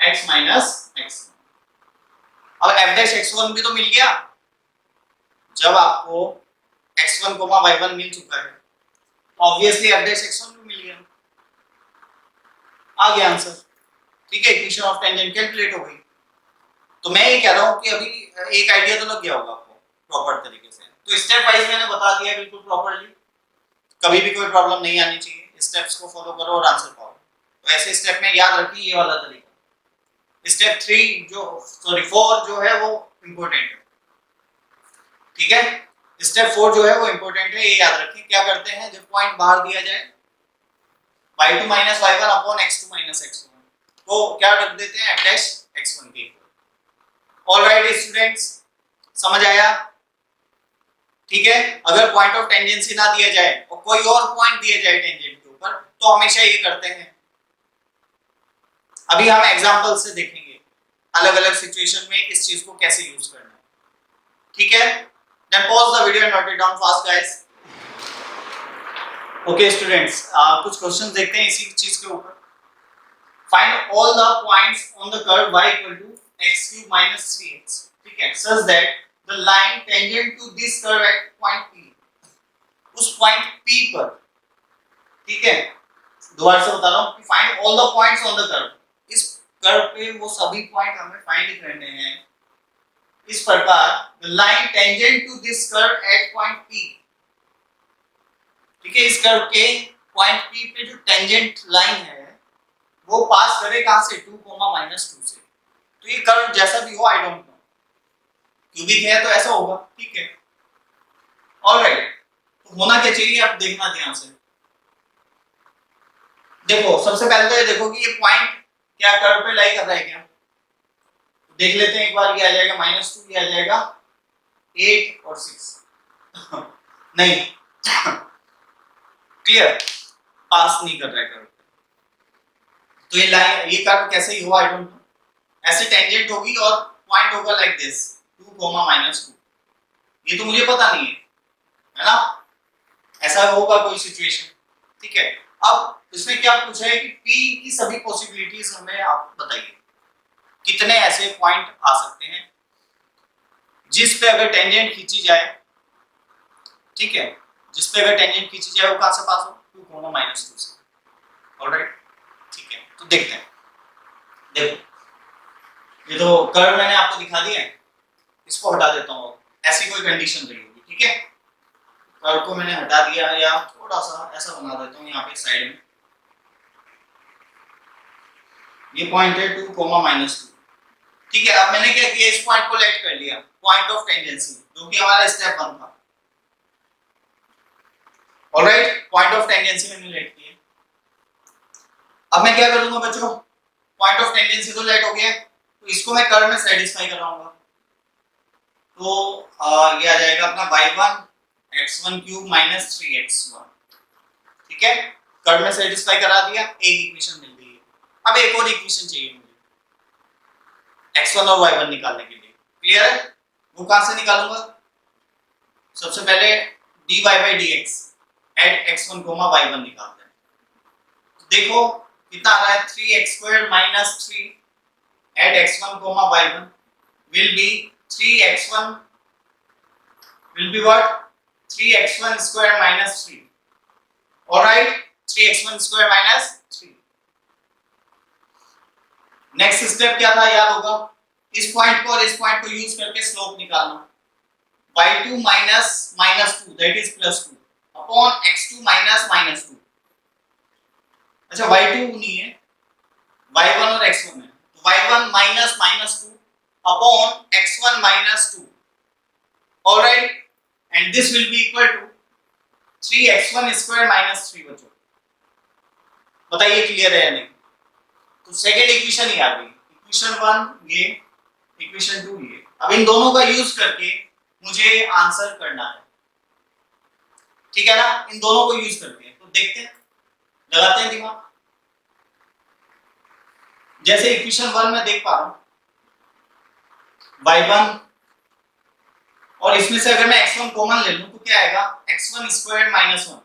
x minus x1। अब f dash x1 भी तो मिल गया, जब आपको x1, y1 मिल चुका है, ऑब्वियसली f dash x1 भी मिल गया, आ गया आंसर। ठीक है, इक्वेशन ऑफ टेंजेंट कैलकुलेट हो गई। तो मैं ये कह रहा हूं कि अभी एक आइडिया तो लग गया होगा आपको प्रॉपर तरीके से। तो स्टेप वाइज मैंने बता दिया बिल्कुल प्रॉपर्ली, कभी भी कोई प्रॉब्लम नहीं आनी चाहिए, स्टेप्स को फॉलो करो और आंसर पाओ। तो ऐसे स्टेप में याद रखिए ये वाला तरीका। स्टेप 4 जो है वो इंपॉर्टेंट है, ठीक है। स्टेप 4 जो है वो इंपॉर्टेंट है, ये याद रखिए। क्या करते हैं, जब पॉइंट बाहर दिया जाए y2 minus y1 upon x2 minus x1, तो क्या रख देते हैं, f dash x1 के इक्वल। ऑलराइट स्टूडेंट्स, समझ आया? ठीक है। अगर पॉइंट ऑफ टेंजेंसी ना दिया जाए और कोई और पॉइंट दिया जाए टेंजेंट के ऊपर, तो हमेशा ये करते हैं। अभी हम एग्जांपल से देखेंगे अलग अलग सिचुएशन में इस चीज को कैसे यूज करना है, ठीक है। Then pause the video and note it down fast guys. Okay students, कुछ क्वेश्चंस देखते हैं इसी चीज के ऊपर। Find all the points on the curve y x³ - 3x, ठीक है, such that the line tangent to this curve at point P, उस पॉइंट P पर, ठीक है। दोबारा से बता रहा हूं कि find all the points on the curve, इस कर्व पे वो सभी पॉइंट हमें फाइंड करने हैं। इस प्रकार the line tangent to this curve at point P, ठीक है, इस कर्व के पॉइंट P पे जो टेंजेंट लाइन है वो पास करे कहां से, 2, -2 से। तो ये कर्व जैसा भी हो, आई डोंट नो, क्यूबिक है तो ऐसा होगा, ठीक है। ऑलराइट, तो होना क्या चाहिए आप देखना ध्यान से। देखो सबसे पहले तो ये देखो कि ये पॉइंट क्या कर्व पे लाई कर रहा है क्या, देख लेते हैं एक बार। ये आ जाएगा -2, ये आ जाएगा 8 और 6 नहीं क्लियर, पास नहीं कर रहा है कर्व। तो ये लाइन, ये कर्व कैसे ही हुआ, आई डोंट नो, ऐसे टेंजेंट होगी और पॉइंट होगा लाइक दिस 2, -2। ये तो मुझे पता नहीं है ना, ऐसा होगा कोई सिचुएशन, ठीक है। अब इसमें क्या पूछा है कि P की सभी पॉसिबिलिटीज हमें आप बताइए, कितने ऐसे पॉइंट आ सकते हैं जिस पे अगर टेंजेंट खींची जाए, ठीक है, जिस पे अगर टेंजेंट खींची जाए वो कहां से पास हो, 2, -2 से। ऑलराइट, ठीक है, तो देखते हैं। देखो ये तो कर्व मैंने आपको दिखा दिया है, इसको हटा देता हूं। ऐसी कोई कंडीशन रही होगी, ठीक है, कर्व को मैंने हटा दिया, या थोड़ा सा ऐसा बना देता हूं यहाँ पे साइड में। ये पॉइंट है 2, -2, ठीक है। अब मैंने क्या किया, इस पॉइंट को लेट कर लिया पॉइंट ऑफ टेंजेंसी, जो कि हमारा स्टेप 1 था। ऑलराइट, पॉइंट ऑफ टेंजेंसी मैंने लेट किया। अब मैं क्या करूंगा बच्चों, पॉइंट ऑफ टेंजेंसी तो लेट हो गया, तो इसको मैं कर्व में सेटिस्फाई कराऊंगा। तो ये आ जाएगा अपना y1 x1³ - 3x1, ठीक है। कर्व में सेटिस्फाई करा दिया, एक इक्वेशन मिल गई। अब एक और इक्वेशन चाहिए मुझे x1 और y1 निकालने के लिए। क्लियर है? वो कहां से निकालूंगा, सबसे पहले dy/dx at x1, y1 निकालते हैं। तो देखो कितना आ रहा है, 3x² - 3 at x1, y1 will be 3x1 will be what, 3x1² - 3। Alright, 3x1² - 3। Next step क्या था, याद होगा, इस पॉइंट को और इस पॉइंट को यूज करके स्लोप निकालना। y2 minus 2 that is +2 upon x2 minus -2। अच्छा y2 नहीं है, y1 और x1 है, तो y1 -2 upon x1 -2। Alright, and this will be equal to 3x1 square minus 3। बच्चों बताइए क्लियर है या नहीं? तो सेकंड इक्वेशन ही आ गई, इक्वेशन 1 ये, इक्वेशन 2 ये। अब इन दोनों का यूज करके मुझे आंसर करना है, ठीक है ना? इन दोनों को यूज करके तो देखते हैं, लगाते हैं दिमाग। जैसे इक्वेशन 1 में देख पा रहा हूं y1, और इसमें से अगर मैं x1 कॉमन ले लूं तो क्या आएगा, x1 स्क्वायर माइनस 1।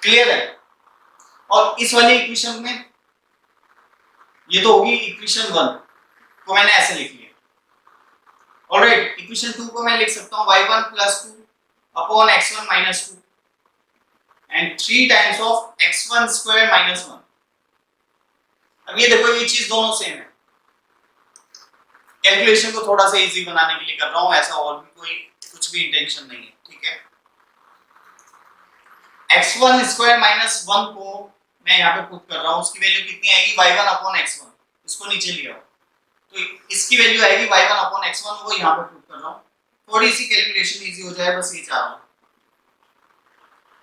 क्लियर है? और इस वाली इक्वेशन में ये तो होगी इक्वेशन 1 को मैंने ऐसे लिख लिया। ऑलराइट, इक्वेशन 2 को मैं लिख सकता हूं y1 + 2 upon x1 -2 and 3 times of x1 square minus 1। अब ये देखो ये चीज दोनों सेम है, कैलकुलेशन को थोड़ा सा इजी बनाने के लिए कर रहा हूं, ऐसा और भी कोई कुछ भी इंटेंशन नहीं है, ठीक है? x1 स्क्वायर माइनस 1 को मैं यहाँ पे पुट कर रहा हूँ, उसकी वैल्यू कितनी आएगी, y1 अपॉन x1। इसको नीचे लिया तो इसकी वैल्यू आएगी y1 अपॉन x1, वो यहाँ पे पुट कर रहा हूँ। थोड़ी सी कैलकुलेशन इजी हो जाए, बस ये चाह रहा हूँ।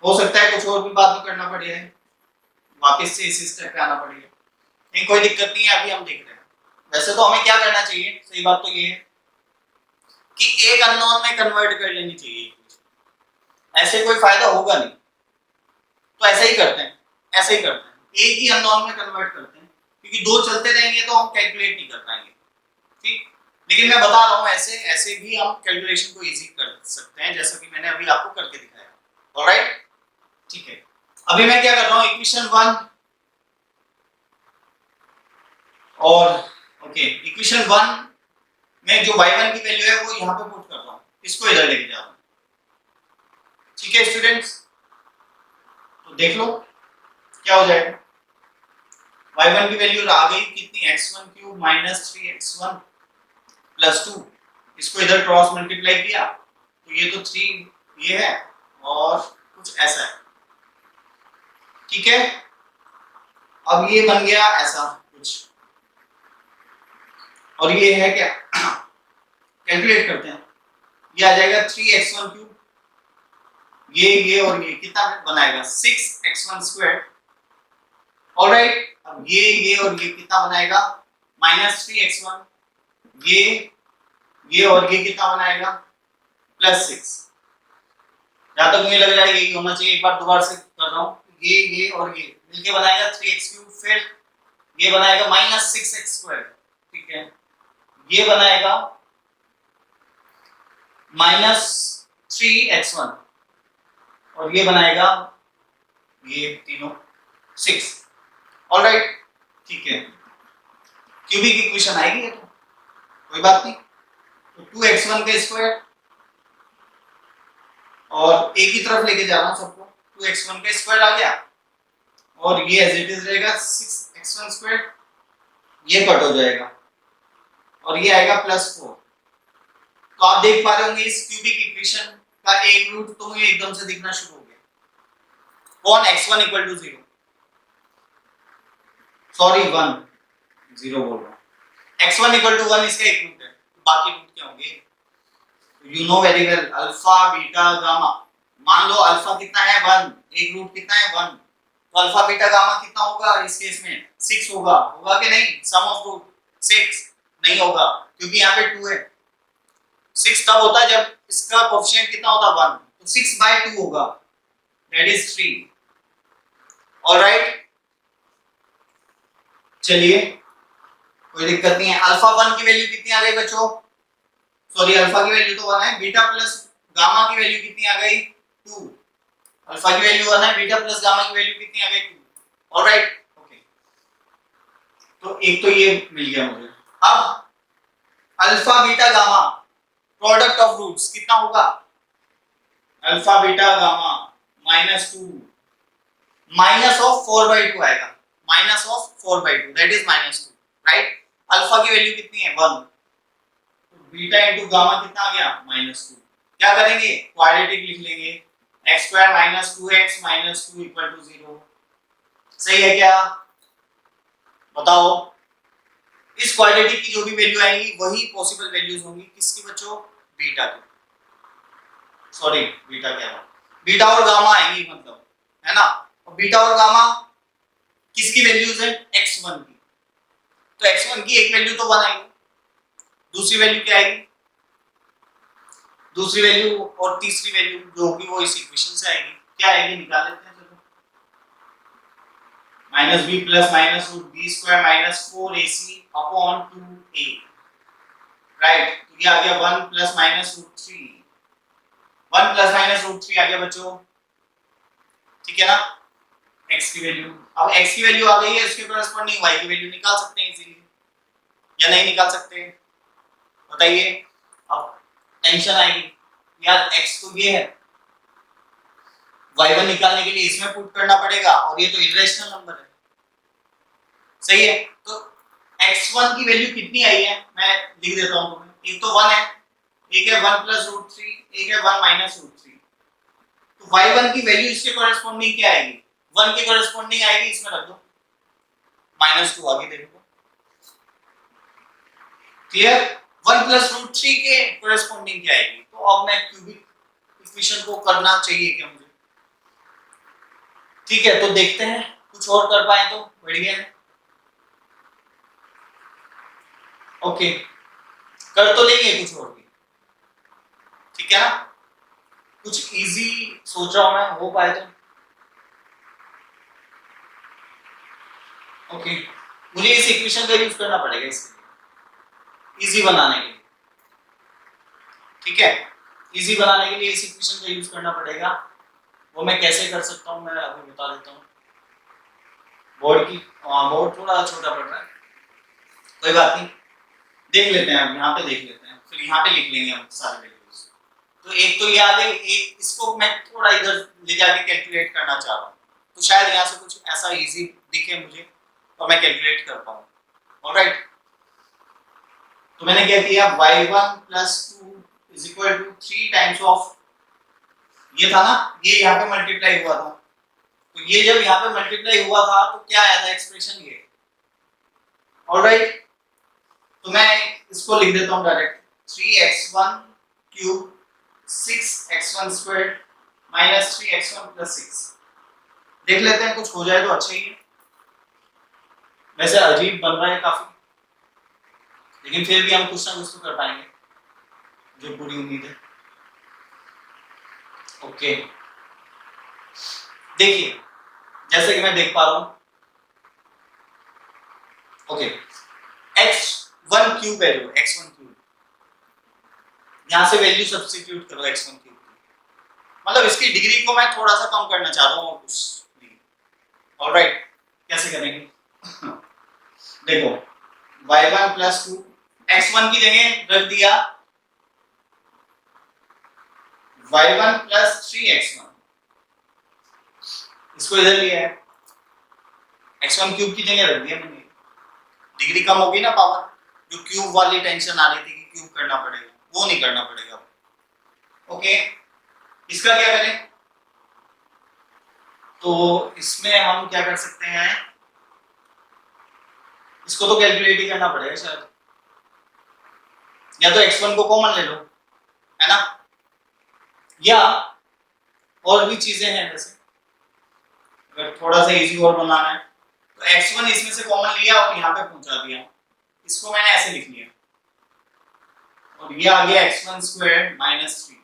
हो सकता है कुछ और भी बात करना पड़े, वापस से इसी स्टेप पे आना पड़ेगा, नहीं कोई दिक्कत नहीं है, अभी हम देख रहे हैं। वैसे तो हमें क्या करना चाहिए, सही बात तो ये है कि एक अननोन में कन्वर्ट कर लेनी चाहिए, ऐसे कोई फायदा होगा नहीं, तो ऐसा ही करते हैं, ऐसे ही करते हैं, एक ही अननोन में कन्वर्ट करते हैं, क्योंकि दो चलते रहेंगे तो हम कैलकुलेट नहीं कर पाएंगे, ठीक? लेकिन मैं बता रहा हूं ऐसे भी हम कैलकुलेशन को इजी कर सकते हैं, जैसा कि मैंने अभी आपको करके दिखाया। ऑलराइट, ठीक है। अभी मैं क्या कर रहा हूं, इक्वेशन 1 और ओके, इक्वेशन 1 में जो y1 की वैल्यू है वो यहां पे पुट कर रहा हूं, इसको इधर लेके जा रहा हूं, ठीक है स्टूडेंट्स? तो देख लो क्या हो जाएगा, y1 की वैल्यू आ गई कितनी, x1³ माइनस 3x1 प्लस 2। इसको इधर क्रॉस मल्टीप्लाई किया तो ये तो 3 ये है और कुछ ऐसा है, ठीक है? अब ये बन गया ऐसा कुछ, और ये है क्या, कैलकुलेट करते हैं, ये आ जाएगा 3x1³, ये और ये कितना बनाएगा, 6x1 स्क्वायर। ऑलराइट, अब ये और ये कितना बनाएगा, -3x1, ये और ये कितना बनाएगा, +6। जहां तक मुझे लग रहा है यही होना चाहिए, एक बार दोबारा से कर रहा हूं, ये और ये मिलके बनाएगा 3x3, फिर ये बनाएगा -6x स्क्वायर, ठीक है? ये बनाएगा -3x1 और ये बनाएगा ये तीनों 6। ऑलराइट, ठीक है, क्यूबिक इक्वेशन आएगी ये, तो कोई बात नहीं। तो 2x1 का स्क्वायर, और एक ही तरफ लेके जा रहा हूं सबको, 2x1 का स्क्वायर आ गया और ये एज इट इज रहेगा 6x1 स्क्वायर, ये कट हो जाएगा और ये आएगा +4। तो आप देख पा रहे होंगे इस क्यूबिक इक्वेशन का एक रूट तो मुझे एकदम से दिखना शुरू हो गया, कौन, x1 = 0, सॉरी 1 0 बोल रहा हूं, x1 = 1 इसका एक रूट है, तो बाकी रूट क्या होंगे, you know very well, alpha beta gamma. मान लो अल्फा कितना है 1, एक रूट कितना है 1, तो अल्फा बीटा गामा कितना होगा इस केस में, 6 होगा कि नहीं, सम ऑफ रूट 6 नहीं होगा क्योंकि यहाँ पे 2 है। 6 तब होता है जब इसका कोएफिशिएंट कितना होता है 1, तो 6/2 होगा, दैट इज 3। ऑलराइट, चलिए कोई दिक्कत नहीं है। अल्फा 1 की वैल्यू कितनी आ गई बच्चों, सॉरी अल्फा की वैल्यू तो 1 है, बीटा प्लस गामा की वैल्यू कितनी आ गई 2। अल्फा की वैल्यू 1 है, बीटा प्लस गामा की वैल्यू कितनी आ गई 2। ऑलराइट, ओके, तो एक तो ये मिल गया मुझे। अब alpha beta gamma product of roots कितना होगा, alpha beta gamma -2 minus of 4/2 आएगा, minus of 4/2 that is -2, right? Alpha की वैल्यू कितनी है 1, बीटा इंटू गामा कितना आ गया -2। क्या करेंगे, क्वाड्रेटिक लिख लेंगे, x square minus 2x minus 2 equal to 0। सही है क्या, बताओ। इस क्वाड्रेटिक की जो भी वैल्यू आएगी वही पॉसिबल वैल्यूज होंगी किसकी बच्चों, बीटा की, सॉरी बीटा क्या है, बीटा और गामा आएंगी मतलब, है ना। और बीटा और गामा किसकी वैल्यूज है, x1 की। तो x1 की एक वैल्यू तो 1 आएगी, दूसरी वैल्यू क्या आएगी, दूसरी वैल्यू और तीसरी वैल्यू जो होगी वो इस इक्वेशन से आएगी। क्या आएगी, निकाल लेते हैं चलो। Minus b plus minus root b square minus 4ac upon 2a, right. तो ये आ गया 1 plus minus root 3, 1 plus minus root 3 आ गया बच्चों, ठीक है ना। x की वैल्यू, अब x की वैल्यू आ गई है, इसके कॉरेस्पॉन्डिंग y की वैल्यू निकाल सकते हैं इजीली, या नहीं निकाल सकते, बताइए। अब टेंशन आएगी यार, x तो ये है, y1 निकालने के लिए इसमें पुट करना पड़ेगा, और ये तो इरेशनल नंबर है, सही है। तो x1 की वैल्यू कितनी आई है, मैं लिख देता हूं तुम्हें, एक तो 1 है, एक है 1 प्लस रूट 3, एक है 1 माइनस रूट 3। तो y1 की वैल्यू इसके कॉरेस्पॉन्डिंग क्या आएगी, 1 के कॉरेस्पॉन्डिंग आएगी, इसमें रख दो -2 आगे देखो, क्लियर। 1 प्लस रूट 3 के कॉरेस्पॉन्डिंग क्या आएगी, तो अब मैं क्यूबिक इक्वेशन को करना चाहिए क्या मुझे, ठीक है। तो देखते हैं कुछ और कर पाए तो बढ़िया है, ओके कर तो लेंगे कुछ और भी, ठीक है ना। कुछ इजी सोच रहा हूं मैं, हो पाए तो, ओके। मुझे इस इक्वेशन का यूज करना पड़ेगा इसके लिए इजी बनाने के लिए, ठीक है। इजी बनाने के लिए इस इक्वेशन का यूज करना पड़ेगा, वो मैं कैसे कर सकता हूं मैं अभी बता देता हूं। बोर्ड थोड़ा छोटा पड़ रहा है, कोई बात नहीं, देख लेते हैं, अब यहाँ पे देख लेते हैं, फिर यहाँ पे लिख लेंगे हम सारे वैल्यूज। तो एक तो ये आ गई, एक इसको मैं थोड़ा इधर ले जाके कैलकुलेट करना चाह रहा हूँ, तो शायद यहाँ से कुछ ऐसा इजी दिखे मुझे और मैं कैलकुलेट कर पाऊँ, ऑलराइट। तो मैंने क्या किया, y1 plus 2 is equal to 3 times of, ये था ना, ये यहाँ पे मल्टीप्लाई हुआ था, तो ये जब यहाँ पे मल्टीप्लाई हुआ था तो क्या आया था एक्सप्रेशन ये, ऑलराइट। तो मैं इसको लिख देता हूँ direct, 3x1 cube 6x1 squared minus 3x1 plus 6। देख लेते हैं कुछ हो जाए तो अच्छा ही है, वैसे अजीब बन रहा है काफी, लेकिन फिर भी हम कुछ ना कुछ तो कर पाएंगे, जो पूरी उम्मीद है, ओके। देखिए जैसे कि मैं देख पा रहा हूं, ओके, x1 क्यूब है जो x1 क्यूब, यहां से वैल्यू सब्स्टिट्यूट करो x1 क्यूब, मतलब इसकी डिग्री को मैं थोड़ा सा कम करना चाह रहा हूं और कुछ नहीं, ऑलराइट। कैसे करेंगे देखो, y1 प्लस 2 x1 की जगह रख दिया y1 प्लस 3x1, इसको इधर लिया है, x1 क्यूब की जगह रख दिया मैंने, डिग्री कम होगी ना पावर, जो क्यूब वाली टेंशन आ रही थी कि क्यूब करना पड़ेगा, वो नहीं करना पड़ेगा, ओके। इसका क्या करें, तो इसमें हम क्या कर सकते हैं, इसको तो कैलकुलेट ही करना पड़ेगा शायद, या तो x1 को कॉमन ले लो, है ना, या और भी चीजें हैं, वैसे अगर थोड़ा सा इजी और बनाना है तो x1 इसमें से कॉमन लिया और यहाँ पे पहुंचा दिया, इसको मैंने ऐसे लिख लिया, और ये आ गया x1 square minus 3,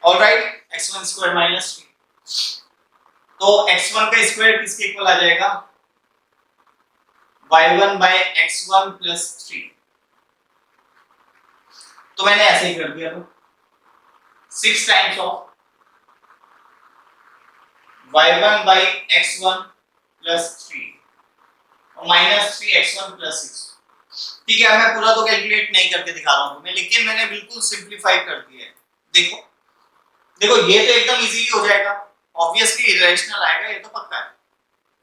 alright, x1 square minus 3। तो x1 का स्क्वायर किसके इक्वल आ जाएगा, y1 बाय x1 प्लस 3। तो मैंने ऐसे ही कर दिया, तो 6 times of y1 bye x1 plus 3 और माइनस 3x1 प्लस 6। ठीक है, मैं पूरा तो कैलकुलेट नहीं करके दिखा रहा हूं तुम्हें, लेकिन मैंने बिल्कुल सिंपलीफाई कर दिया है। देखो देखो, ये तो एकदम इजीली हो जाएगा, ऑब्वियसली इरेशनल आएगा, ये तो पक्का है,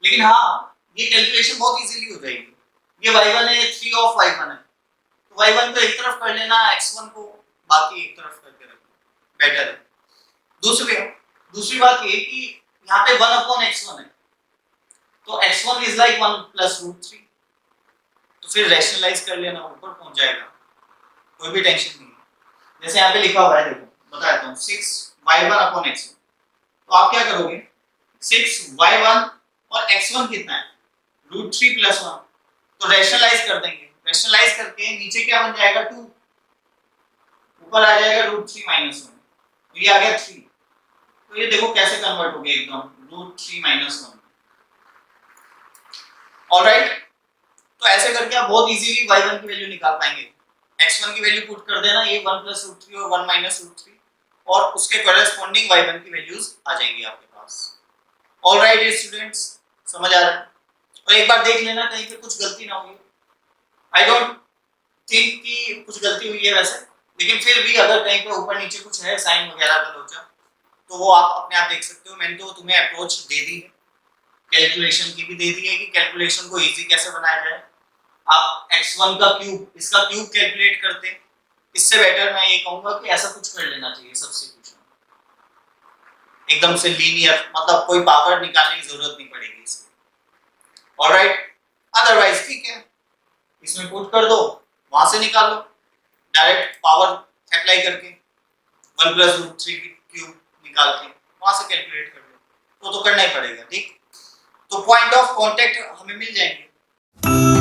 लेकिन हाँ ये कैलकुलेशन बहुत इजीली हो जाएगी। ये y1 है, 3 ऑफ y1 है, तो y1 को एक तरफ कर लेना, x1 को बाकी एक तरफ करके रखना, बेटर है। दूसरी बात ये कि यहाँ पे 1/x1 है, तो x1 इज लाइक 1 + √3, तो फिर रैशनलाइज कर लेना, ऊपर पहुंच जाएगा, कोई भी टेंशन नहीं है। जैसे यहाँ पे लिखा हुआ है, देखो बता देता हूँ, 6y1/x1, तो आप क्या करोगे, 6y1 और x1 कितना है, √3 + 1, तो रैशनलाइज कर देंगे, रैशनलाइज करके नीचे क्या बन जाएगा, 2, ऊपर आ जाएगा √3 - 1, तो ये आ गया 3, तो ये देखो कैसे कन्वर्ट हो गया एकदम, √3 - 1। ऑलराइट, तो ऐसे करके आप बहुत इजीली y1 की वैल्यू निकाल पाएंगे। x1 की वैल्यू पुट कर देना, ये 1 + √3 और 1 - √3, और उसके कॉरेस्पॉन्डिंग y1 की वैल्यूज आ जाएंगी आपके पास। ऑलराइट स्टूडेंट्स, समझ आ रहा है? और एक बार देख लेना कहीं पे कुछ गलती ना हुई। आई डोंट थिंक कि कुछ गलती हुई है वैसे, लेकिन फिर भी अगर कहीं पे ऊपर नीचे कुछ है साइन वगैरह का लोचा, तो वो आप अपने आप देख सकते हो। मैंने तो तुम्हें अप्रोच दे दी है, कैलकुलेशन की भी दे दी है कि कैलकुलेशन को इजी कैसे बनाया जाए। आप x1 का क्यूब, इसका क्यूब कैलकुलेट करते, इससे बेटर मैं ये कहूंगा कि ऐसा कुछ कर लेना चाहिए सब्स्टिट्यूशन, एकदम से लीनियर, मतलब कोई पावर निकालने की जरूरत नहीं पड़ेगी इसमें। ऑलराइट, अदरवाइज ठीक है, इसमें पुट कर दो, वहां से निकालो डायरेक्ट पावर अप्लाई करके, 1 + √3 क्यूब निकाल के वहां से कैलकुलेट कर लो, तो करना ही पड़ेगा। ठीक, तो पॉइंट ऑफ कांटेक्ट हमें मिल जाएंगे।